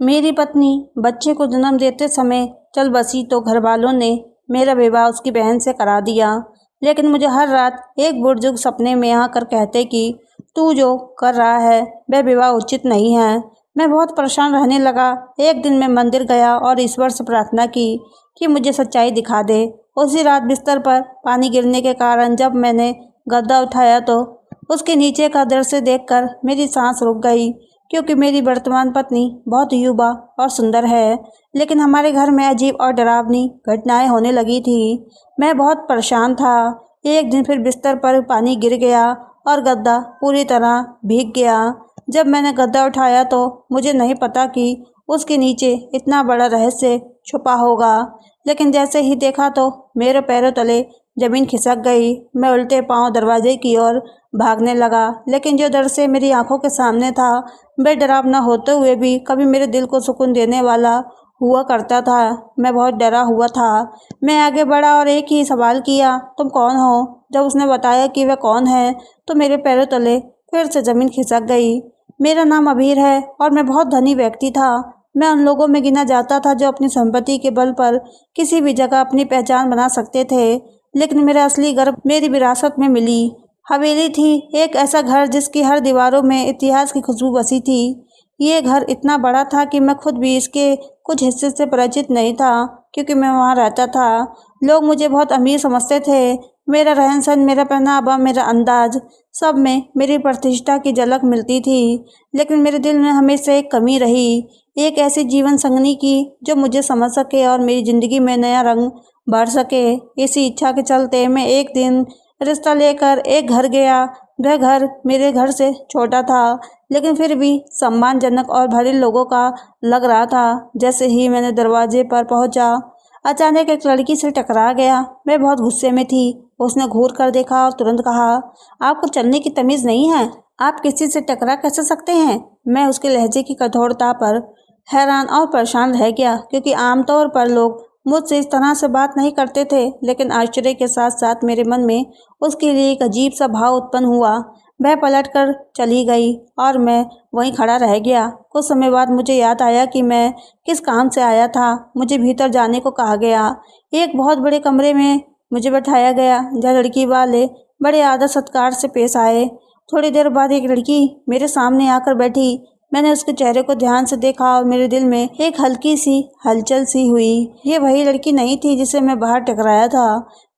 मेरी पत्नी बच्चे को जन्म देते समय चल बसी तो घर वालों ने मेरा विवाह उसकी बहन से करा दिया। लेकिन मुझे हर रात एक बुजुर्ग सपने में आकर कहते कि तू जो कर रहा है वह विवाह उचित नहीं है। मैं बहुत परेशान रहने लगा। एक दिन मैं मंदिर गया और ईश्वर से प्रार्थना की कि मुझे सच्चाई दिखा दे। उसी रात बिस्तर पर पानी गिरने के कारण जब मैंने गद्दा उठाया तो उसके नीचे का दृश्य देखकर मेरी सांस रुक गई, क्योंकि मेरी वर्तमान पत्नी बहुत युवा और सुंदर है, लेकिन हमारे घर में अजीब और डरावनी घटनाएं होने लगी थी। मैं बहुत परेशान था। एक दिन फिर बिस्तर पर पानी गिर गया और गद्दा पूरी तरह भीग गया। जब मैंने गद्दा उठाया तो मुझे नहीं पता कि उसके नीचे इतना बड़ा रहस्य छुपा होगा, लेकिन जैसे ही देखा तो मेरे पैरों तले जमीन खिसक गई। मैं उल्टे पांव दरवाजे की ओर भागने लगा, लेकिन जो दृश्य मेरी आंखों के सामने था वह डरावना होते हुए भी कभी मेरे दिल को सुकून देने वाला हुआ करता था। मैं बहुत डरा हुआ था। मैं आगे बढ़ा और एक ही सवाल किया, तुम कौन हो? जब उसने बताया कि वह कौन है तो मेरे पैरों तले फिर से जमीन खिसक गई। मेरा नाम अबीर है और मैं बहुत धनी व्यक्ति था। मैं उन लोगों में गिना जाता था जो अपनी संपत्ति के बल पर किसी भी जगह अपनी पहचान बना सकते थे, लेकिन मेरा असली गर्व मेरी विरासत में मिली हवेली थी। एक ऐसा घर जिसकी हर दीवारों में इतिहास की खुशबू बसी थी। ये घर इतना बड़ा था कि मैं खुद भी इसके कुछ हिस्से से परिचित नहीं था, क्योंकि मैं वहाँ रहता था। लोग मुझे बहुत अमीर समझते थे। मेरा रहन सहन, मेरा पहनावा, मेरा अंदाज, सब में मेरी प्रतिष्ठा की झलक मिलती थी। लेकिन मेरे दिल में हमेशा एक कमी रही, एक ऐसी जीवन संगनी की जो मुझे समझ सके और मेरी ज़िंदगी में नया रंग भर सके। इसी इच्छा के चलते मैं एक दिन रिश्ता लेकर एक घर गया। वह घर मेरे घर से छोटा था, लेकिन फिर भी सम्मानजनक और भरे लोगों का लग रहा था। जैसे ही मैंने दरवाजे पर पहुंचा, अचानक एक लड़की से टकरा गया। मैं बहुत गुस्से में थी। उसने घूर कर देखा और तुरंत कहा, आपको चलने की तमीज़ नहीं है? आप किसी से टकरा कैसे सकते हैं? मैं उसके लहजे की कठोरता पर हैरान और परेशान रह गया, क्योंकि आमतौर पर लोग मुझसे इस तरह से बात नहीं करते थे। लेकिन आश्चर्य के साथ साथ मेरे मन में उसके लिए एक अजीब सा भाव उत्पन्न हुआ। वह पलटकर चली गई और मैं वहीं खड़ा रह गया। कुछ समय बाद मुझे याद आया कि मैं किस काम से आया था। मुझे भीतर जाने को कहा गया। एक बहुत बड़े कमरे में मुझे बैठाया गया, जहाँ लड़की वाले बड़े आदर सत्कार से पेश आए। थोड़ी देर बाद एक लड़की मेरे सामने आकर बैठी। मैंने उसके चेहरे को ध्यान से देखा और मेरे दिल में एक हल्की सी हलचल सी हुई। ये वही लड़की नहीं थी जिसे मैं बाहर टकराया था।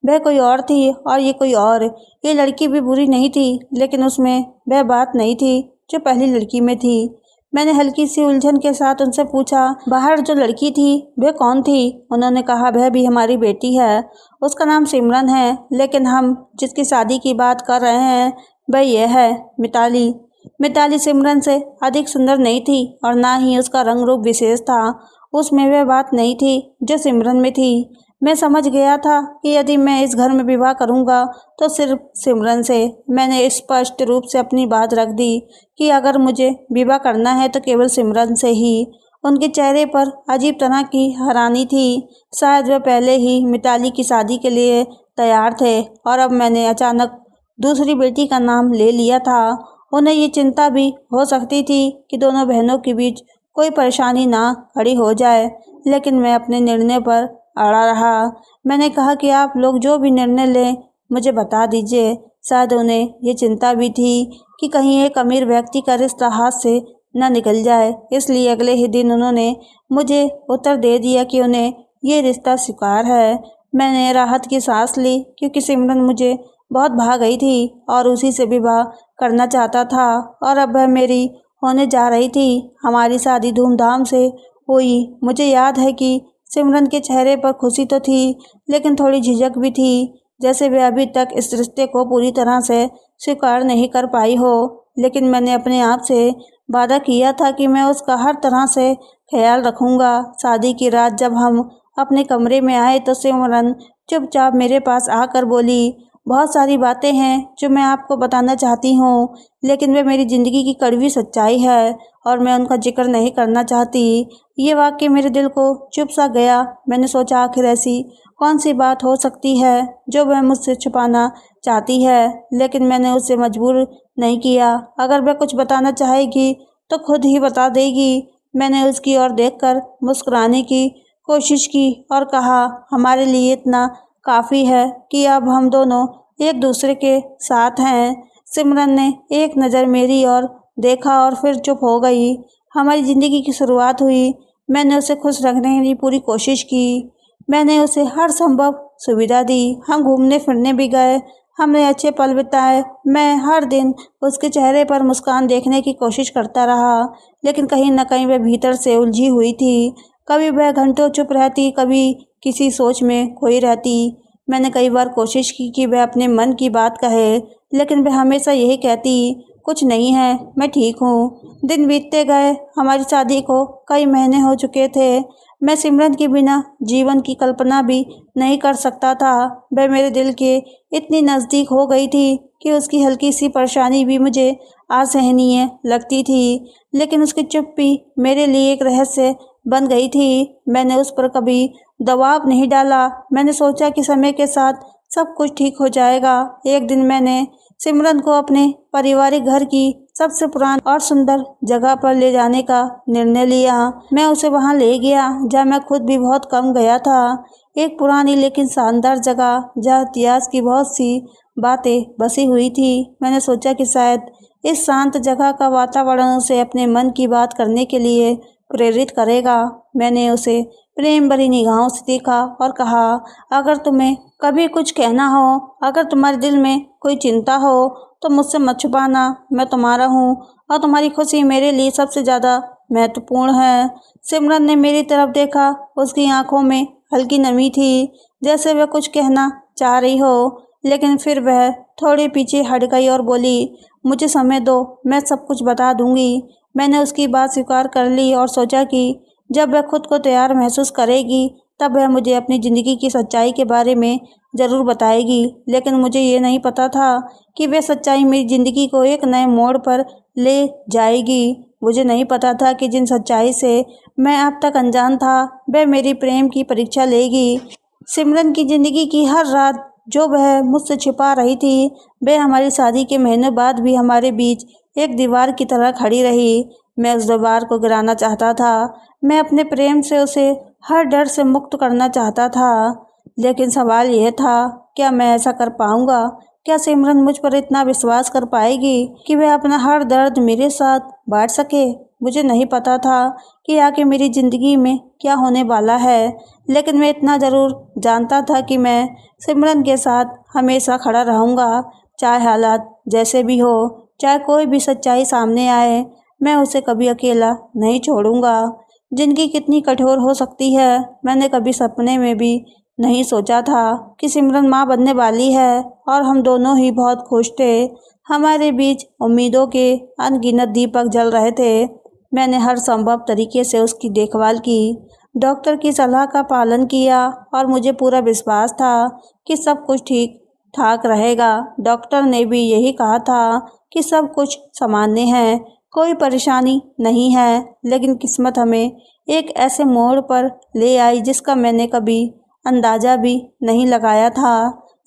वह कोई और थी और ये कोई और। ये लड़की भी बुरी नहीं थी, लेकिन उसमें वह बात नहीं थी जो पहली लड़की में थी। मैंने हल्की सी उलझन के साथ उनसे पूछा, बाहर जो लड़की थी वह कौन थी? उन्होंने कहा, वह भी हमारी बेटी है। उसका नाम सिमरन है, लेकिन हम जिसकी शादी की बात कर रहे हैं वह यह है, मिताली। मिताली सिमरन से अधिक सुंदर नहीं थी और ना ही उसका रंग रूप विशेष था। उसमें वह बात नहीं थी जो सिमरन में थी। मैं समझ गया था कि यदि मैं इस घर में विवाह करूंगा तो सिर्फ सिमरन से। मैंने स्पष्ट रूप से अपनी बात रख दी कि अगर मुझे विवाह करना है तो केवल सिमरन से ही। उनके चेहरे पर अजीब तरह की हैरानी थी। शायद वह पहले ही मिताली की शादी के लिए तैयार थे और अब मैंने अचानक दूसरी बेटी का नाम ले लिया था। उन्हें ये चिंता भी हो सकती थी कि दोनों बहनों के बीच कोई परेशानी ना खड़ी हो जाए, लेकिन मैं अपने निर्णय पर अड़ा रहा। मैंने कहा कि आप लोग जो भी निर्णय लें मुझे बता दीजिए। शायद उन्हें ये चिंता भी थी कि कहीं एक अमीर व्यक्ति का रिश्ता हाथ से न निकल जाए। इसलिए अगले ही दिन उन्होंने मुझे उत्तर दे दिया कि उन्हें ये रिश्ता स्वीकार है। मैंने राहत की सांस ली, क्योंकि सिमरन मुझे बहुत भा गई थी और उसी से विवाह करना चाहता था और अब वह मेरी होने जा रही थी। हमारी शादी धूमधाम से हुई। मुझे याद है कि सिमरन के चेहरे पर खुशी तो थी, लेकिन थोड़ी झिझक भी थी, जैसे वह अभी तक इस रिश्ते को पूरी तरह से स्वीकार नहीं कर पाई हो। लेकिन मैंने अपने आप से वादा किया था कि मैं उसका हर तरह से ख्याल रखूंगा। शादी की रात जब हम अपने कमरे में आए तो सिमरन चुपचाप मेरे पास आकर बोली, बहुत सारी बातें हैं जो मैं आपको बताना चाहती हूँ, लेकिन वे मेरी ज़िंदगी की कड़वी सच्चाई है और मैं उनका जिक्र नहीं करना चाहती। ये वाक्य मेरे दिल को चुभ सा गया। मैंने सोचा, आखिर ऐसी कौन सी बात हो सकती है जो वह मुझसे छुपाना चाहती है, लेकिन मैंने उसे मजबूर नहीं किया। अगर वह कुछ बताना चाहेगी तो खुद ही बता देगी। मैंने उसकी ओर देखकर मुस्कुराने की कोशिश की और कहा, हमारे लिए इतना काफ़ी है कि अब हम दोनों एक दूसरे के साथ हैं। सिमरन ने एक नज़र मेरी ओर देखा और फिर चुप हो गई। हमारी ज़िंदगी की शुरुआत हुई। मैंने उसे खुश रखने की पूरी कोशिश की। मैंने उसे हर संभव सुविधा दी। हम घूमने फिरने भी गए। हमने अच्छे पल बिताए। मैं हर दिन उसके चेहरे पर मुस्कान देखने की कोशिश करता रहा, लेकिन कहीं न कहीं वह भीतर से उलझी हुई थी। कभी वह घंटों चुप रहती, कभी किसी सोच में खोई रहती। मैंने कई बार कोशिश की कि वह अपने मन की बात कहे, लेकिन वह हमेशा यही कहती, कुछ नहीं है, मैं ठीक हूँ। दिन बीतते गए। हमारी शादी को कई महीने हो चुके थे। मैं सिमरन के बिना जीवन की कल्पना भी नहीं कर सकता था। वह मेरे दिल के इतनी नज़दीक हो गई थी कि उसकी हल्की सी परेशानी भी मुझे असहनीय लगती थी, लेकिन उसकी चुप्पी मेरे लिए एक रहस्य बन गई थी। मैंने उस पर कभी दबाव नहीं डाला। मैंने सोचा कि समय के साथ सब कुछ ठीक हो जाएगा। एक दिन मैंने सिमरन को अपने पारिवारिक घर की सबसे पुरानी और सुंदर जगह पर ले जाने का निर्णय लिया। मैं उसे वहां ले गया जहां मैं खुद भी बहुत कम गया था। एक पुरानी लेकिन शानदार जगह जहां इतिहास की बहुत सी बातें बसी हुई थी। मैंने सोचा कि शायद इस शांत जगह का वातावरण उसे अपने मन की बात करने के लिए प्रेरित करेगा। मैंने उसे प्रेम भरी निगाहों से देखा और कहा, अगर तुम्हें कभी कुछ कहना हो, अगर तुम्हारे दिल में कोई चिंता हो तो मुझसे मत छुपाना। मैं तुम्हारा हूँ और तुम्हारी खुशी मेरे लिए सबसे ज़्यादा महत्वपूर्ण है। सिमरन ने मेरी तरफ देखा। उसकी आंखों में हल्की नमी थी, जैसे वह कुछ कहना चाह रही हो, लेकिन फिर वह थोड़ी पीछे हट गई और बोली, मुझे समय दो, मैं सब कुछ बता दूंगी। मैंने उसकी बात स्वीकार कर ली और सोचा कि जब वह खुद को तैयार महसूस करेगी तब वह मुझे अपनी ज़िंदगी की सच्चाई के बारे में ज़रूर बताएगी। लेकिन मुझे ये नहीं पता था कि वह सच्चाई मेरी ज़िंदगी को एक नए मोड़ पर ले जाएगी। मुझे नहीं पता था कि जिन सच्चाई से मैं अब तक अनजान था, वह मेरी प्रेम की परीक्षा लेगी। सिमरन की ज़िंदगी की हर रात जो वह मुझसे छिपा रही थी, वह हमारी शादी के महीनों बाद भी हमारे बीच एक दीवार की तरह खड़ी रही। मैं उस दीवार को गिराना चाहता था। मैं अपने प्रेम से उसे हर डर से मुक्त करना चाहता था, लेकिन सवाल यह था, क्या मैं ऐसा कर पाऊंगा? क्या सिमरन मुझ पर इतना विश्वास कर पाएगी कि वह अपना हर दर्द मेरे साथ बांट सके? मुझे नहीं पता था कि आगे मेरी ज़िंदगी में क्या होने वाला है, लेकिन मैं इतना ज़रूर जानता था कि मैं सिमरन के साथ हमेशा खड़ा रहूँगा, चाहे हालात जैसे भी हो, चाहे कोई भी सच्चाई सामने आए। मैं उसे कभी अकेला नहीं छोड़ूंगा। ज़िंदगी कितनी कठोर हो सकती है, मैंने कभी सपने में भी नहीं सोचा था कि सिमरन माँ बनने वाली है और हम दोनों ही बहुत खुश थे। हमारे बीच उम्मीदों के अनगिनत दीपक जल रहे थे। मैंने हर संभव तरीके से उसकी देखभाल की, डॉक्टर की सलाह का पालन किया और मुझे पूरा विश्वास था कि सब कुछ ठीक ठाक रहेगा। डॉक्टर ने भी यही कहा था कि सब कुछ सामान्य है, कोई परेशानी नहीं है। लेकिन किस्मत हमें एक ऐसे मोड़ पर ले आई जिसका मैंने कभी अंदाज़ा भी नहीं लगाया था।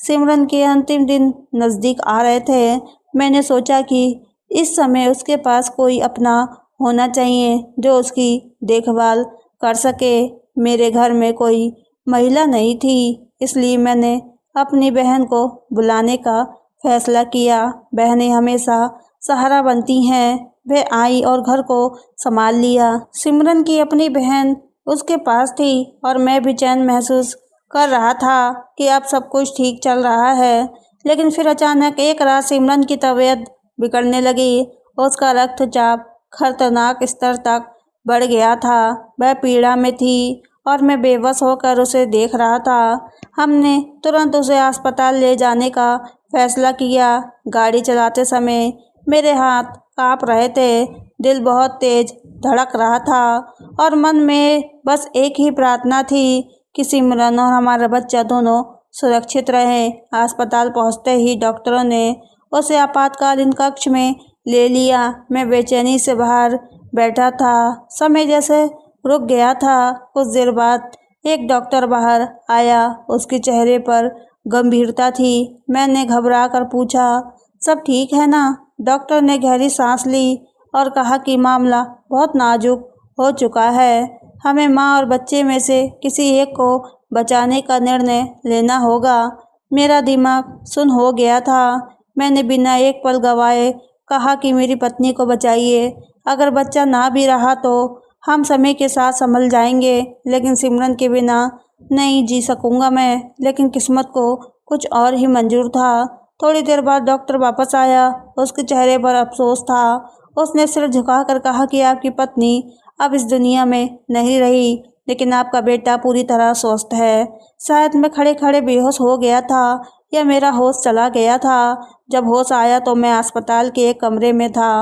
सिमरन के अंतिम दिन नज़दीक आ रहे थे। मैंने सोचा कि इस समय उसके पास कोई अपना होना चाहिए जो उसकी देखभाल कर सके। मेरे घर में कोई महिला नहीं थी, इसलिए मैंने अपनी बहन को बुलाने का फैसला किया। बहनें हमेशा सहारा बनती हैं। वह आई और घर को संभाल लिया। सिमरन की अपनी बहन उसके पास थी और मैं भी चैन महसूस कर रहा था कि अब सब कुछ ठीक चल रहा है। लेकिन फिर अचानक एक रात सिमरन की तबीयत बिगड़ने लगी। उसका रक्तचाप खतरनाक स्तर तक बढ़ गया था। वह पीड़ा में थी और मैं बेबस होकर उसे देख रहा था। हमने तुरंत उसे अस्पताल ले जाने का फैसला किया। गाड़ी चलाते समय मेरे हाथ कांप रहे थे, दिल बहुत तेज धड़क रहा था और मन में बस एक ही प्रार्थना थी कि सिमरन और हमारा बच्चा दोनों सुरक्षित रहें। अस्पताल पहुंचते ही डॉक्टरों ने उसे आपातकालीन कक्ष में ले लिया। मैं बेचैनी से बाहर बैठा था, समय जैसे रुक गया था। कुछ देर बाद एक डॉक्टर बाहर आया, उसके चेहरे पर गंभीरता थी। मैंने घबरा कर पूछा, सब ठीक है ना? डॉक्टर ने गहरी सांस ली और कहा कि मामला बहुत नाजुक हो चुका है। हमें माँ और बच्चे में से किसी एक को बचाने का निर्णय लेना होगा। मेरा दिमाग सुन्न हो गया था। मैंने बिना एक पल गंवाए कहा कि मेरी पत्नी को बचाइए। अगर बच्चा ना भी रहा तो हम समय के साथ संभल जाएंगे, लेकिन सिमरन के बिना नहीं जी सकूंगा मैं। लेकिन किस्मत को कुछ और ही मंजूर था। थोड़ी देर बाद डॉक्टर वापस आया। उसके चेहरे पर अफसोस था। उसने सिर झुकाकर कहा कि आपकी पत्नी अब इस दुनिया में नहीं रही, लेकिन आपका बेटा पूरी तरह स्वस्थ है। शायद मैं खड़े खड़े बेहोश हो गया था या मेरा होश चला गया था। जब होश आया तो मैं अस्पताल के एक कमरे में था।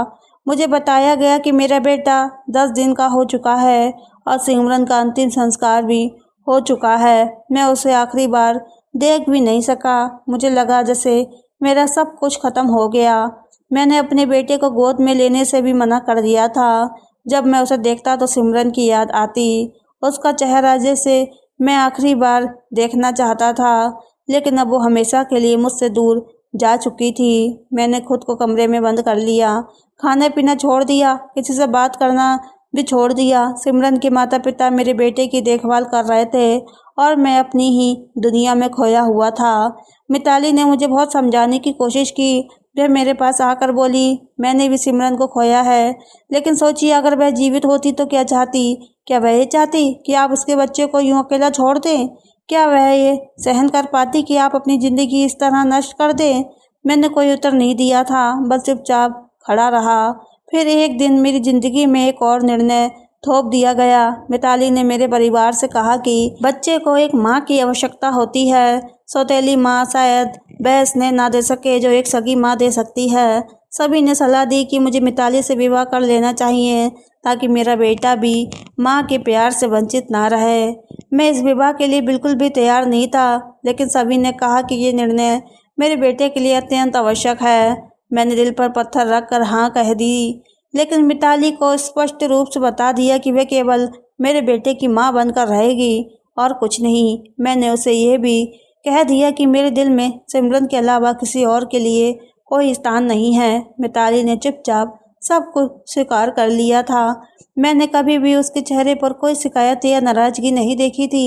मुझे बताया गया कि मेरा बेटा 10 दिन का हो चुका है और सिमरन का अंतिम संस्कार भी हो चुका है। मैं उसे आखिरी बार देख भी नहीं सका। मुझे लगा जैसे मेरा सब कुछ खत्म हो गया। मैंने अपने बेटे को गोद में लेने से भी मना कर दिया था। जब मैं उसे देखता तो सिमरन की याद आती, उसका चेहरा जैसे मैं आखिरी बार देखना चाहता था। लेकिन अब वो हमेशा के लिए मुझसे दूर जा चुकी थी। मैंने खुद को कमरे में बंद कर लिया, खाना पीना छोड़ दिया, किसी से बात करना भी छोड़ दिया। सिमरन के माता पिता मेरे बेटे की देखभाल कर रहे थे और मैं अपनी ही दुनिया में खोया हुआ था। मिताली ने मुझे बहुत समझाने की कोशिश की। वह मेरे पास आकर बोली, मैंने भी सिमरन को खोया है, लेकिन सोचिए अगर वह जीवित होती तो क्या चाहती? क्या वह ये चाहती कि आप उसके बच्चे को यूं अकेला छोड़ दें? क्या वह ये सहन कर पाती कि आप अपनी ज़िंदगी इस तरह नष्ट कर दें? मैंने कोई उत्तर नहीं दिया था, बस चुपचाप खड़ा रहा। फिर एक दिन मेरी ज़िंदगी में एक और निर्णय थोप दिया गया। मिताली ने मेरे परिवार से कहा कि बच्चे को एक माँ की आवश्यकता होती है। सौतेली माँ शायद वह स्नेह ना दे सके जो एक सगी माँ दे सकती है। सभी ने सलाह दी कि मुझे मिताली से विवाह कर लेना चाहिए ताकि मेरा बेटा भी माँ के प्यार से वंचित ना रहे। मैं इस विवाह के लिए बिल्कुल भी तैयार नहीं था, लेकिन सभी ने कहा कि ये निर्णय मेरे बेटे के लिए अत्यंत आवश्यक है। मैंने दिल पर पत्थर रख कर हाँ कह दी, लेकिन मिताली को स्पष्ट रूप से बता दिया कि वह केवल मेरे बेटे की माँ बनकर रहेगी और कुछ नहीं। मैंने उसे यह भी कह दिया कि मेरे दिल में सिमरन के अलावा किसी और के लिए कोई स्थान नहीं है। मिताली ने चुपचाप सब कुछ स्वीकार कर लिया था। मैंने कभी भी उसके चेहरे पर कोई शिकायत या नाराज़गी नहीं देखी थी।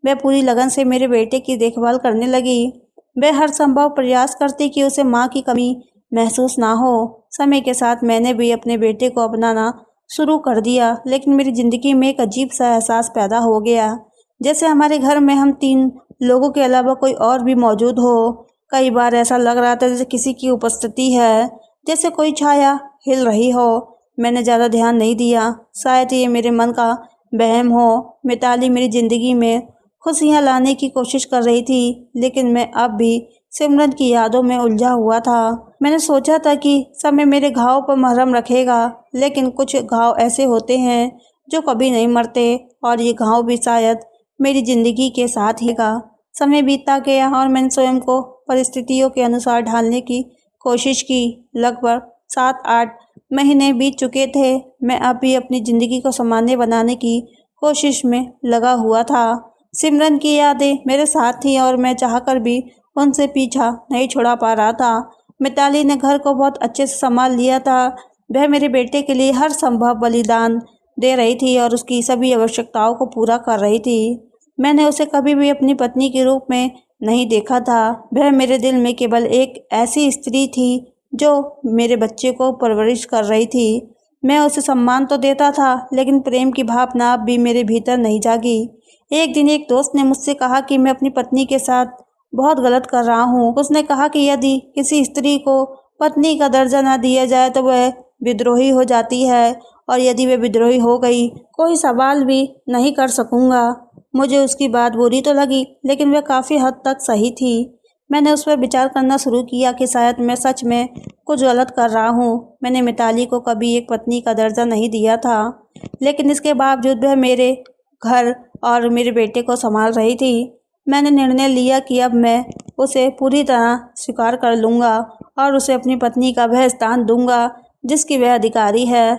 वह पूरी लगन से मेरे बेटे की देखभाल करने लगी। वह हर संभव प्रयास करती कि उसे माँ की कमी महसूस ना हो। समय के साथ मैंने भी अपने बेटे को अपनाना शुरू कर दिया, लेकिन मेरी ज़िंदगी में एक अजीब सा एहसास पैदा हो गया, जैसे हमारे घर में हम 3 लोगों के अलावा कोई और भी मौजूद हो। कई बार ऐसा लग रहा था जैसे किसी की उपस्थिति है, जैसे कोई छाया हिल रही हो। मैंने ज़्यादा ध्यान नहीं दिया, शायद ये मेरे मन का वहम हो। मिताली मेरी ज़िंदगी में खुशियाँ लाने की कोशिश कर रही थी, लेकिन मैं अब भी सिमरन की यादों में उलझा हुआ था। मैंने सोचा था कि समय मेरे घाव पर मरहम रखेगा, लेकिन कुछ घाव ऐसे होते हैं जो कभी नहीं मरते, और ये घाव भी शायद मेरी ज़िंदगी के साथ ही का। समय बीतता गया और मैंने स्वयं को परिस्थितियों के अनुसार ढालने की कोशिश की। लगभग 7-8 महीने बीत चुके थे। मैं अब भी अपनी ज़िंदगी को सामान्य बनाने की कोशिश में लगा हुआ था। सिमरन की यादें मेरे साथ थी और मैं चाहकर भी उनसे पीछा नहीं छुड़ा पा रहा था। मिताली ने घर को बहुत अच्छे से संभाल लिया था। वह मेरे बेटे के लिए हर संभव बलिदान दे रही थी और उसकी सभी आवश्यकताओं को पूरा कर रही थी। मैंने उसे कभी भी अपनी पत्नी के रूप में नहीं देखा था। वह मेरे दिल में केवल एक ऐसी स्त्री थी जो मेरे बच्चे को परवरिश कर रही थी। मैं उसे सम्मान तो देता था, लेकिन प्रेम की भावना अब भी मेरे भीतर नहीं जागी। एक दिन एक दोस्त ने मुझसे कहा कि मैं अपनी पत्नी के साथ बहुत गलत कर रहा हूँ। उसने कहा कि यदि किसी स्त्री को पत्नी का दर्जा न दिया जाए तो वह विद्रोही हो जाती है, और यदि वह विद्रोही हो गई कोई सवाल भी नहीं कर सकूँगा। मुझे उसकी बात बुरी तो लगी, लेकिन वह काफ़ी हद तक सही थी। मैंने उस पर विचार करना शुरू किया कि शायद मैं सच में कुछ गलत कर रहा हूँ। मैंने मिताली को कभी एक पत्नी का दर्जा नहीं दिया था, लेकिन इसके बावजूद वह मेरे घर और मेरे बेटे को संभाल रही थी। मैंने निर्णय लिया कि अब मैं उसे पूरी तरह स्वीकार कर लूँगा और उसे अपनी पत्नी का वह स्थान दूँगा जिसकी वह अधिकारी है।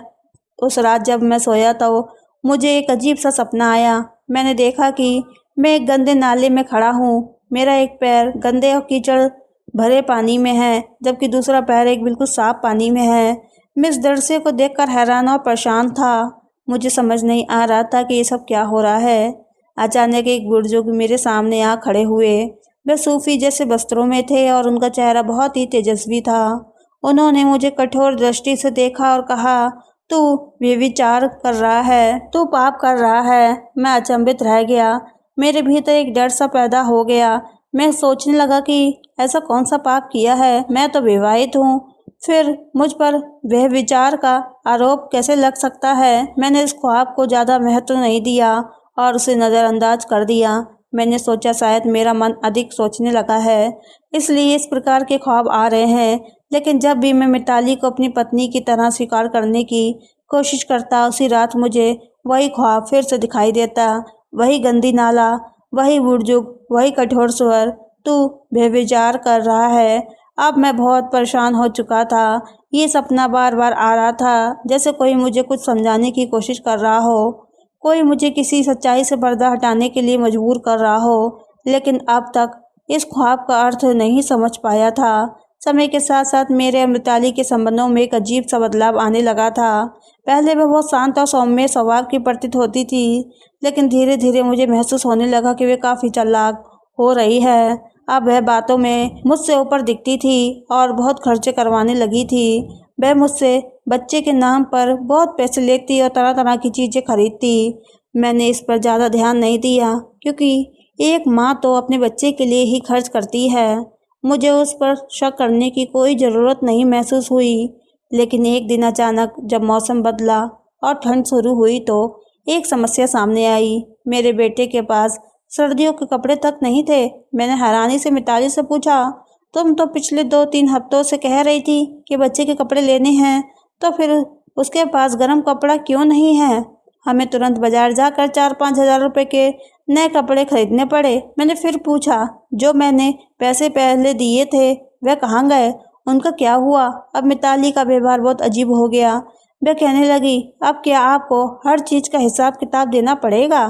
उस रात जब मैं सोया तो मुझे एक अजीब सा सपना आया। मैंने देखा कि मैं एक गंदे नाले में खड़ा हूँ। मेरा एक पैर गंदे और कीचड़ भरे पानी में है, जबकि दूसरा पैर एक बिल्कुल साफ पानी में है। मैं इस दृश्य को देखकर हैरान और परेशान था। मुझे समझ नहीं आ रहा था कि ये सब क्या हो रहा है। अचानक एक बुजुर्ग मेरे सामने आ खड़े हुए। वे सूफी जैसे वस्त्रों में थे और उनका चेहरा बहुत ही तेजस्वी था। उन्होंने मुझे कठोर दृष्टि से देखा और कहा, तू व्यभिचार कर रहा है, तू पाप कर रहा है। मैं अचंभित रह गया। मेरे भीतर एक डर सा पैदा हो गया। मैं सोचने लगा कि ऐसा कौन सा पाप किया है, मैं तो विवाहित हूँ, फिर मुझ पर व्यभिचार का आरोप कैसे लग सकता है। मैंने इस ख्वाब को ज़्यादा महत्व नहीं दिया और उसे नज़रअंदाज कर दिया। मैंने सोचा शायद मेरा मन अधिक सोचने लगा है, इसलिए इस प्रकार के ख्वाब आ रहे हैं। लेकिन जब भी मैं मिताली को अपनी पत्नी की तरह स्वीकार करने की कोशिश करता, उसी रात मुझे वही ख्वाब फिर से दिखाई देता। वही गंदी नाला, वही बुजुर्ग, वही कठोर स्वर, तू व्यभिचार कर रहा है। अब मैं बहुत परेशान हो चुका था। ये सपना बार बार आ रहा था, जैसे कोई मुझे कुछ समझाने की कोशिश कर रहा हो, कोई मुझे किसी सच्चाई से पर्दा हटाने के लिए मजबूर कर रहा हो। लेकिन अब तक इस ख्वाब का अर्थ नहीं समझ पाया था। समय के साथ साथ मेरे और मिताली के संबंधों में एक अजीब सा बदलाव आने लगा था। पहले वह बहुत शांत और सौम्य स्वभाव की प्रतीत होती थी, लेकिन धीरे धीरे मुझे महसूस होने लगा कि वे काफ़ी चालाक हो रही है। अब वह बातों में मुझसे ऊपर दिखती थी और बहुत खर्चे करवाने लगी थी। वह मुझसे बच्चे के नाम पर बहुत पैसे लेती और तरह तरह की चीज़ें खरीदती। मैंने इस पर ज़्यादा ध्यान नहीं दिया, क्योंकि एक माँ तो अपने बच्चे के लिए ही खर्च करती है। मुझे उस पर शक करने की कोई ज़रूरत नहीं महसूस हुई। लेकिन एक दिन अचानक जब मौसम बदला और ठंड शुरू हुई, तो एक समस्या सामने आई। मेरे बेटे के पास सर्दियों के कपड़े तक नहीं थे। मैंने हैरानी से मिताली से पूछा, तुम तो पिछले 2-3 हफ्तों से कह रही थी कि बच्चे के कपड़े लेने हैं, तो फिर उसके पास गर्म कपड़ा क्यों नहीं है? हमें तुरंत बाजार जाकर 4-5 हज़ार रुपये के नए कपड़े खरीदने पड़े। मैंने फिर पूछा, जो मैंने पैसे पहले दिए थे वह कहाँ गए, उनका क्या हुआ? अब मिताली का व्यवहार बहुत अजीब हो गया। वह कहने लगी, अब क्या आपको हर चीज़ का हिसाब किताब देना पड़ेगा?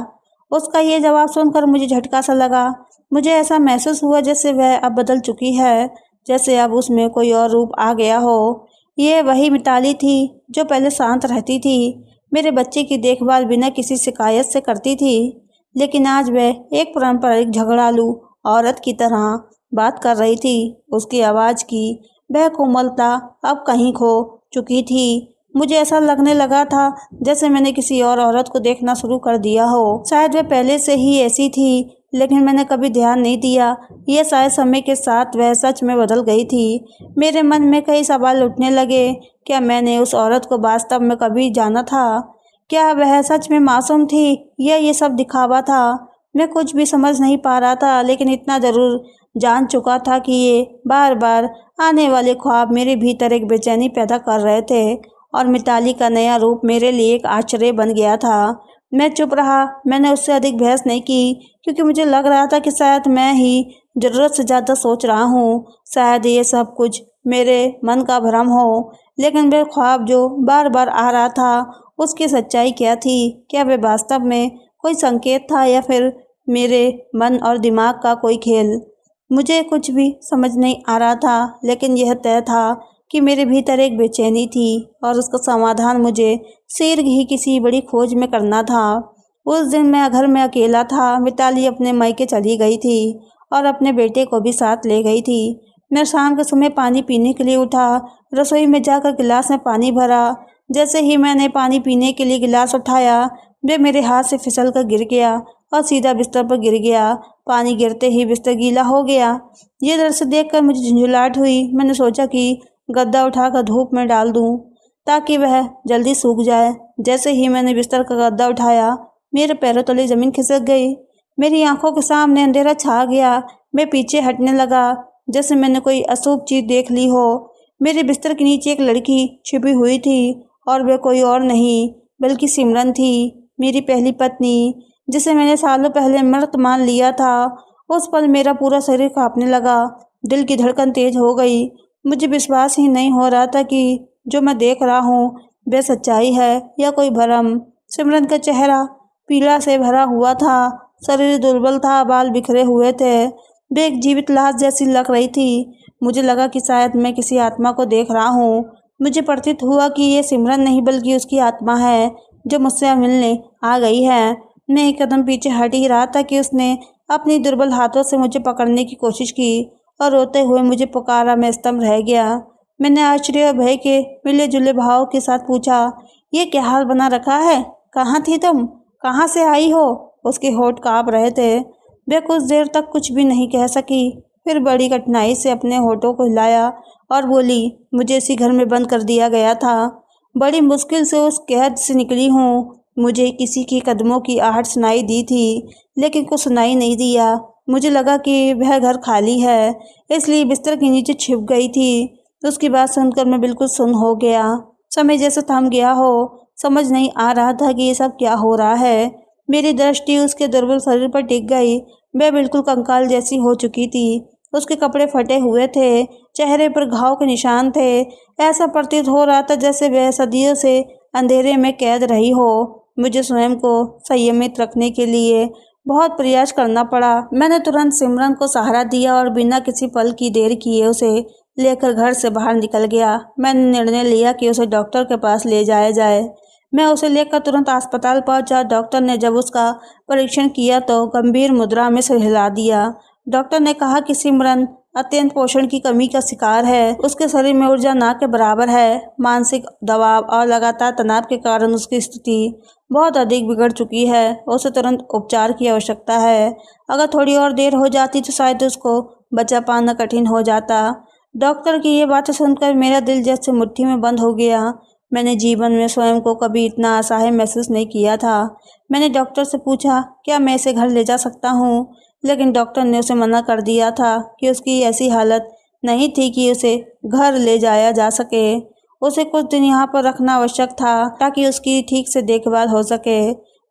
उसका ये जवाब सुनकर मुझे झटका सा लगा। मुझे ऐसा महसूस हुआ जैसे वह अब बदल चुकी है, जैसे अब उसमें कोई और रूप आ गया हो। ये वही मिताली थी जो पहले शांत रहती थी, मेरे बच्चे की देखभाल बिना किसी शिकायत से करती थी, लेकिन आज वह एक पारंपरिक झगड़ालू औरत की तरह बात कर रही थी। उसकी आवाज़ की वह कोमलता अब कहीं खो चुकी थी। मुझे ऐसा लगने लगा था जैसे मैंने किसी और औरत को देखना शुरू कर दिया हो। शायद वह पहले से ही ऐसी थी, लेकिन मैंने कभी ध्यान नहीं दिया। यह शायद समय के साथ वह सच में बदल गई थी। मेरे मन में कई सवाल उठने लगे। क्या मैंने उस औरत को वास्तव में कभी जाना था? क्या वह सच में मासूम थी या ये सब दिखावा था? मैं कुछ भी समझ नहीं पा रहा था, लेकिन इतना ज़रूर जान चुका था कि ये बार बार आने वाले ख्वाब मेरे भीतर एक बेचैनी पैदा कर रहे थे और मिताली का नया रूप मेरे लिए एक आश्चर्य बन गया था। मैं चुप रहा। मैंने उससे अधिक बहस नहीं की, क्योंकि मुझे लग रहा था कि शायद मैं ही ज़रूरत से ज़्यादा सोच रहा हूँ। शायद ये सब कुछ मेरे मन का भ्रम हो। लेकिन वह ख्वाब जो बार बार आ रहा था, उसकी सच्चाई क्या थी? क्या वह वास्तव में कोई संकेत था या फिर मेरे मन और दिमाग का कोई खेल? मुझे कुछ भी समझ नहीं आ रहा था, लेकिन यह तय था कि मेरे भीतर एक बेचैनी थी और उसका समाधान मुझे शीघ्र ही किसी बड़ी खोज में करना था। उस दिन मैं घर में अकेला था। मिताली अपने मायके चली गई थी और अपने बेटे को भी साथ ले गई थी। मैं शाम के समय पानी पीने के लिए उठा। रसोई में जाकर गिलास में पानी भरा। जैसे ही मैंने पानी पीने के लिए गिलास उठाया, वह मेरे हाथ से फिसल कर गिर गया और सीधा बिस्तर पर गिर गया। पानी गिरते ही बिस्तर गीला हो गया। ये दृश्य देखकर मुझे झुंझुलाहट हुई। मैंने सोचा कि गद्दा उठाकर धूप में डाल दूं ताकि वह जल्दी सूख जाए। जैसे ही मैंने बिस्तर का गद्दा उठाया, मेरे पैरों तले ज़मीन खिसक गई। मेरी आंखों के सामने अंधेरा छा गया। मैं पीछे हटने लगा, जैसे मैंने कोई अशुभ चीज़ देख ली हो। मेरे बिस्तर के नीचे एक लड़की छिपी हुई थी और वह कोई और नहीं बल्कि सिमरन थी, मेरी पहली पत्नी, जिसे मैंने सालों पहले मृत मान लिया था। उस पल मेरा पूरा शरीर कांपने लगा। दिल की धड़कन तेज हो गई। मुझे विश्वास ही नहीं हो रहा था कि जो मैं देख रहा हूँ वह सच्चाई है या कोई भ्रम। सिमरन का चेहरा पीड़ा से भरा हुआ था, शरीर दुर्बल था, बाल बिखरे हुए थे। वह एक जीवित लाश जैसी लग रही थी। मुझे लगा कि शायद मैं किसी आत्मा को देख रहा हूँ। मुझे प्रतीत हुआ कि ये सिमरन नहीं बल्कि उसकी आत्मा है। जो मुझसे मिलने आ गई है। मैं एक कदम पीछे हट ही रहा था कि उसने अपनी दुर्बल हाथों से मुझे पकड़ने की कोशिश की और रोते हुए मुझे पुकारा। मैं स्तंभ रह गया। मैंने आश्चर्य और भय के मिले जुले भाव के साथ पूछा, ये क्या हाल बना रखा है? कहाँ थी तुम? कहाँ से आई हो? उसके होठ काँप रहे थे। वह कुछ देर तक कुछ भी नहीं कह सकी, फिर बड़ी कठिनाई से अपने होठों को हिलाया और बोली, मुझे इसी घर में बंद कर दिया गया था। बड़ी मुश्किल से उस कैद से निकली हूँ। मुझे किसी के कदमों की आहट सुनाई दी थी, लेकिन कुछ सुनाई नहीं दिया। मुझे लगा कि वह घर खाली है, इसलिए बिस्तर के नीचे छिप गई थी। उसकी बात सुनकर मैं बिल्कुल सुन्न हो गया। समय जैसे थम गया हो। समझ नहीं आ रहा था कि ये सब क्या हो रहा है। मेरी दृष्टि उसके दुर्बल शरीर पर टिक गई। वह बिल्कुल कंकाल जैसी हो चुकी थी। उसके कपड़े फटे हुए थे, चेहरे पर घाव के निशान थे। ऐसा प्रतीत हो रहा था जैसे वह सदियों से अंधेरे में कैद रही हो। मुझे स्वयं को संयमित रखने के लिए बहुत प्रयास करना पड़ा। मैंने तुरंत सिमरन को सहारा दिया और बिना किसी पल की देर किए उसे लेकर घर से बाहर निकल गया। मैंने निर्णय लिया कि उसे डॉक्टर के पास ले जाया जाए। मैं उसे लेकर तुरंत अस्पताल पहुंचा। डॉक्टर ने जब उसका परीक्षण किया तो गंभीर मुद्रा में सिर हिला दिया। डॉक्टर ने कहा कि सिमरन अत्यंत पोषण की कमी का शिकार है। उसके शरीर में ऊर्जा ना के बराबर है। मानसिक दबाव और लगातार तनाव के कारण उसकी स्थिति बहुत अधिक बिगड़ चुकी है। उसे तुरंत उपचार की आवश्यकता है। अगर थोड़ी और देर हो जाती तो शायद उसको बचा पाना कठिन हो जाता। डॉक्टर की ये बातें सुनकर मेरा दिल जैसे मुट्ठी में बंद हो गया। मैंने जीवन में स्वयं को कभी इतना असहाय महसूस नहीं किया था। मैंने डॉक्टर से पूछा, क्या मैं इसे घर ले जा सकता हूँ? लेकिन डॉक्टर ने उसे मना कर दिया था कि उसकी ऐसी हालत नहीं थी कि उसे घर ले जाया जा सके। उसे कुछ दिन यहाँ पर रखना आवश्यक था ताकि उसकी ठीक से देखभाल हो सके।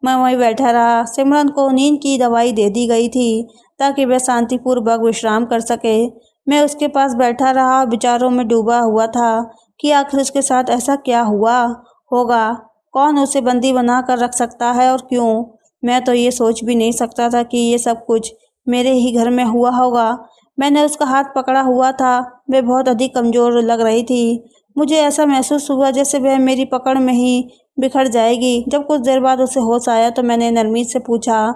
मैं वहीं बैठा रहा। सिमरन को नींद की दवाई दे दी गई थी ताकि वह शांतिपूर्वक विश्राम कर सके। मैं उसके पास बैठा रहा, विचारों में डूबा हुआ था कि आखिर उसके साथ ऐसा क्या हुआ होगा। कौन उसे बंदी बना कर रख सकता है और क्यों? मैं तो ये सोच भी नहीं सकता था कि ये सब कुछ मेरे ही घर में हुआ होगा। मैंने उसका हाथ पकड़ा हुआ था। वह बहुत अधिक कमज़ोर लग रही थी। मुझे ऐसा महसूस हुआ जैसे वह मेरी पकड़ में ही बिखर जाएगी। जब कुछ देर बाद उसे होश आया तो मैंने नरमी से पूछा,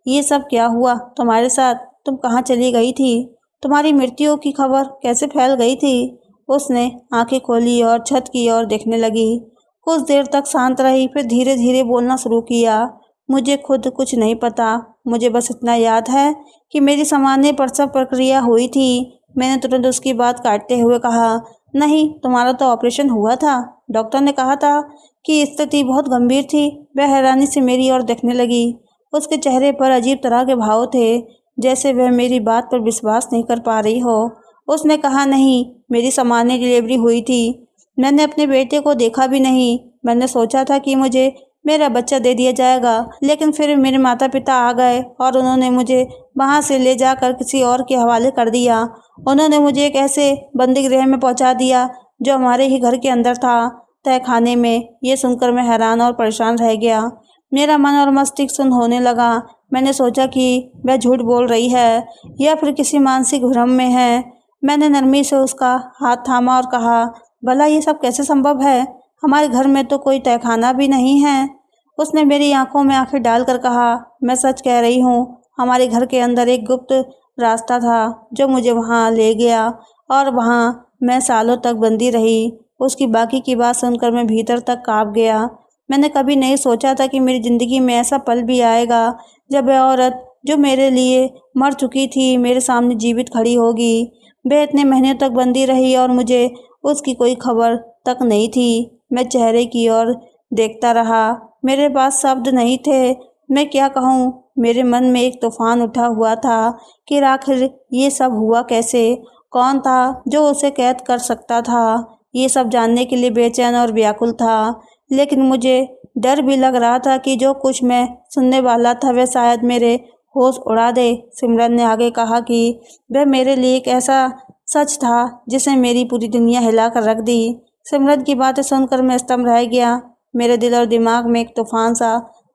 ये सब क्या हुआ तुम्हारे साथ? तुम कहाँ चली गई थी? तुम्हारी मृत्यु की खबर कैसे फैल गई थी? उसने आंखें खोली और छत की ओर देखने लगी। कुछ देर तक शांत रही, फिर धीरे धीरे बोलना शुरू किया। मुझे खुद कुछ नहीं पता। मुझे बस इतना याद है कि मेरी सामान्य प्रसव प्रक्रिया हुई थी। मैंने तुरंत उसकी बात काटते हुए कहा, नहीं, तुम्हारा तो ऑपरेशन हुआ था। डॉक्टर ने कहा था कि स्थिति बहुत गंभीर थी। वह हैरानी से मेरी ओर देखने लगी। उसके चेहरे पर अजीब तरह के भाव थे, जैसे वह मेरी बात पर विश्वास नहीं कर पा रही हो। उसने कहा, नहीं, मेरी सामान्य डिलीवरी हुई थी। मैंने अपने बेटे को देखा भी नहीं। मैंने सोचा था कि मुझे मेरा बच्चा दे दिया जाएगा, लेकिन फिर मेरे माता पिता आ गए और उन्होंने मुझे वहाँ से ले जाकर किसी और के हवाले कर दिया। उन्होंने मुझे एक ऐसे बंदीगृह में पहुँचा दिया जो हमारे ही घर के अंदर था, तहखाने में। ये सुनकर मैं हैरान और परेशान रह गया। मेरा मन और मस्तिष्क सुन्न होने लगा। मैंने सोचा कि वह झूठ बोल रही है या फिर किसी मानसिक भ्रम में है। मैंने नरमी से उसका हाथ थामा और कहा, भला ये सब कैसे संभव है? हमारे घर में तो कोई तहखाना भी नहीं है। उसने मेरी आंखों में आंखें डालकर कहा, मैं सच कह रही हूँ। हमारे घर के अंदर एक गुप्त रास्ता था जो मुझे वहाँ ले गया और वहाँ मैं सालों तक बंदी रही। उसकी बाकी की बात सुनकर मैं भीतर तक काँप गया। मैंने कभी नहीं सोचा था कि मेरी ज़िंदगी में ऐसा पल भी आएगा जब वह औरत जो मेरे लिए मर चुकी थी मेरे सामने जीवित खड़ी होगी। वह इतने महीने तक बंदी रही और मुझे उसकी कोई खबर तक नहीं थी। मैं चेहरे की ओर देखता रहा। मेरे पास शब्द नहीं थे। मैं क्या कहूँ? मेरे मन में एक तूफान उठा हुआ था कि आखिर ये सब हुआ कैसे? कौन था जो उसे कैद कर सकता था? ये सब जानने के लिए बेचैन और व्याकुल था, लेकिन मुझे डर भी लग रहा था कि जो कुछ मैं सुनने वाला था वह शायद मेरे होश उड़ा दे। सिमरन ने आगे कहा कि वह मेरे लिए एक ऐसा सच था जिसने मेरी पूरी दुनिया हिला कर रख दी। सिमरन की बातें सुनकर मैं स्तंभ रह गया। मेरे दिल और दिमाग में एक तूफान सा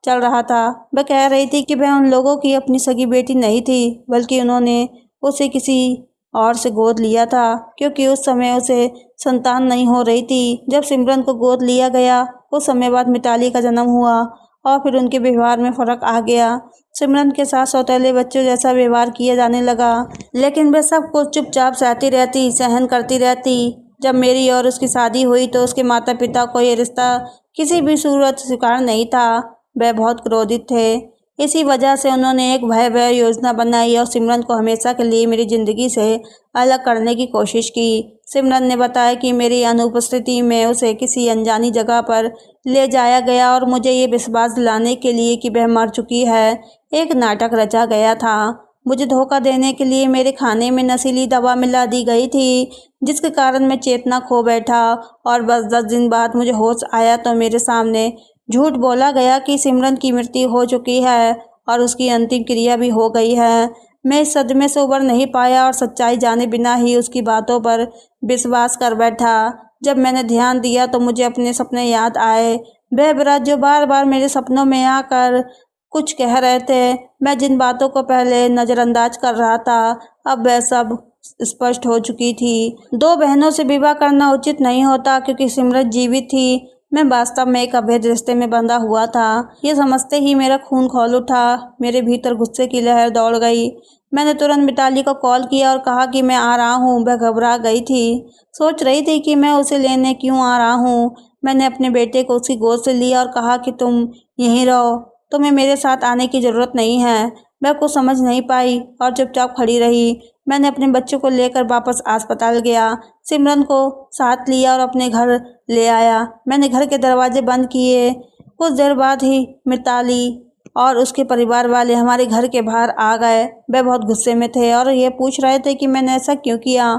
चल रहा था। वह कह रही थी कि वह उन लोगों की अपनी सगी बेटी नहीं थी, बल्कि उन्होंने उसे किसी और से गोद लिया था, क्योंकि उस समय उसे संतान नहीं हो रही थी। जब सिमरन को गोद लिया गया कुछ समय बाद मिताली का जन्म हुआ और फिर उनके व्यवहार में फ़र्क आ गया। सिमरन के साथ सौतेले बच्चों जैसा व्यवहार किया जाने लगा, लेकिन वे सब कुछ चुपचाप सहती रहती, सहन करती रहती। जब मेरी और उसकी शादी हुई तो उसके माता पिता को ये रिश्ता किसी भी सूरत स्वीकार नहीं था। वह बहुत क्रोधित थे। इसी वजह से उन्होंने एक भयावह योजना बनाई और सिमरन को हमेशा के लिए मेरी ज़िंदगी से अलग करने की कोशिश की। सिमरन ने बताया कि मेरी अनुपस्थिति में उसे किसी अनजानी जगह पर ले जाया गया और मुझे ये विश्वास दिलाने के लिए कि वह मर चुकी है, एक नाटक रचा गया था। मुझे धोखा देने के लिए मेरे खाने में नशीली दवा मिला दी गई थी, जिसके कारण मैं चेतना खो बैठा और बस 10 दिन बाद मुझे होश आया तो मेरे सामने झूठ बोला गया कि सिमरन की मृत्यु हो चुकी है और उसकी अंतिम क्रिया भी हो गई है। मैं इस सदमे से उबर नहीं पाया और सच्चाई जाने बिना ही उसकी बातों पर विश्वास कर बैठा। जब मैंने ध्यान दिया तो मुझे अपने सपने याद आए, वह व्रत जो बार बार मेरे सपनों में आकर कुछ कह रहे थे। मैं जिन बातों को पहले नज़रअंदाज कर रहा था, अब वह सब स्पष्ट हो चुकी थी। 2 बहनों से विवाह करना उचित नहीं होता क्योंकि सिमरन जीवित थी। मैं वास्तव में एक अवैध रिश्ते में बंधा हुआ था। ये समझते ही मेरा खून खौल उठा, मेरे भीतर गुस्से की लहर दौड़ गई। मैंने तुरंत मिताली को कॉल किया और कहा कि मैं आ रहा हूँ। वह घबरा गई थी, सोच रही थी कि मैं उसे लेने क्यों आ रहा हूँ। मैंने अपने बेटे को उसकी गोद से लिया और कहा कि तुम यहीं रहो, तुम्हें मेरे साथ आने की ज़रूरत नहीं है। वह कुछ समझ नहीं पाई और चुपचाप खड़ी रही। मैंने अपने बच्चों को लेकर वापस अस्पताल गया, सिमरन को साथ लिया और अपने घर ले आया। मैंने घर के दरवाजे बंद किए। कुछ देर बाद ही मिताली और उसके परिवार वाले हमारे घर के बाहर आ गए। वे बहुत गुस्से में थे और ये पूछ रहे थे कि मैंने ऐसा क्यों किया,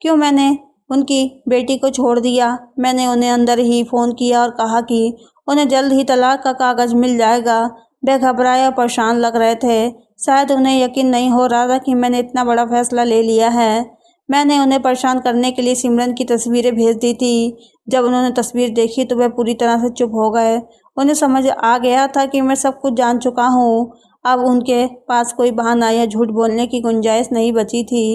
क्यों मैंने उनकी बेटी को छोड़ दिया। मैंने उन्हें अंदर ही फ़ोन किया और कहा कि उन्हें जल्द ही तलाक का कागज़ मिल जाएगा। वे घबराए और परेशान लग रहे थे। शायद उन्हें यकीन नहीं हो रहा था कि मैंने इतना बड़ा फैसला ले लिया है। मैंने उन्हें परेशान करने के लिए सिमरन की तस्वीरें भेज दी थी। जब उन्होंने तस्वीर देखी तो वे पूरी तरह से चुप हो गए। उन्हें समझ आ गया था कि मैं सब कुछ जान चुका हूँ। अब उनके पास कोई बहाना या झूठ बोलने की गुंजाइश नहीं बची थी।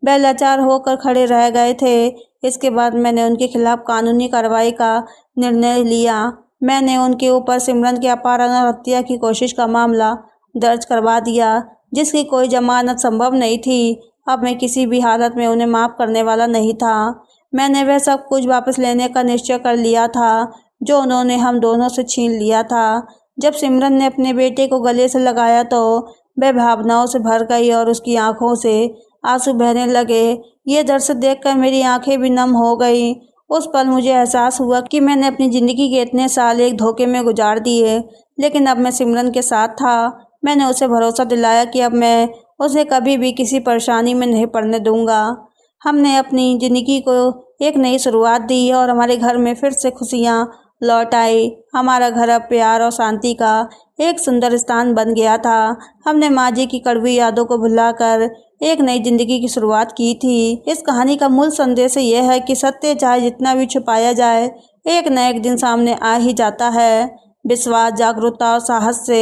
वे लाचार होकर खड़े रह गए थे। इसके बाद मैंने उनके खिलाफ कानूनी कार्रवाई का निर्णय लिया। मैंने उनके ऊपर सिमरन के अपहरण और हत्या की कोशिश का मामला दर्ज करवा दिया, जिसकी कोई जमानत संभव नहीं थी। अब मैं किसी भी हालत में उन्हें माफ़ करने वाला नहीं था। मैंने वह सब कुछ वापस लेने का निश्चय कर लिया था, जो उन्होंने हम दोनों से छीन लिया था। जब सिमरन ने अपने बेटे को गले से लगाया तो वह भावनाओं से भर गई और उसकी आंखों से आंसू बहने लगे। ये दृश्य देखकर मेरी आंखें भी नम हो गईं। उस पल मुझे एहसास हुआ कि मैंने अपनी ज़िंदगी के इतने साल एक धोखे में गुजार दिए, लेकिन अब मैं सिमरन के साथ था। मैंने उसे भरोसा दिलाया कि अब मैं उसे कभी भी किसी परेशानी में नहीं पड़ने दूंगा। हमने अपनी ज़िंदगी को एक नई शुरुआत दी और हमारे घर में फिर से खुशियाँ लौट आई। हमारा घर अब प्यार और शांति का एक सुंदर स्थान बन गया था। हमने माँ जी की कड़वी यादों को भुलाकर एक नई ज़िंदगी की शुरुआत की थी। इस कहानी का मूल संदेश यह है कि सत्य चाहे जितना भी छुपाया जाए, एक न एक दिन सामने आ ही जाता है। विश्वास, जागरूकता और साहस से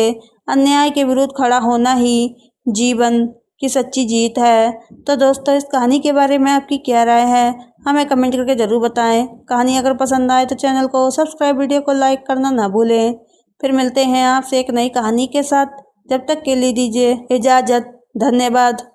अन्याय के विरुद्ध खड़ा होना ही जीवन की सच्ची जीत है। तो दोस्तों, इस कहानी के बारे में आपकी क्या राय है, हमें कमेंट करके ज़रूर बताएं। कहानी अगर पसंद आए तो चैनल को सब्सक्राइब, वीडियो को लाइक करना ना भूलें। फिर मिलते हैं आपसे एक नई कहानी के साथ। जब तक के लिए दीजिए इजाज़त। धन्यवाद।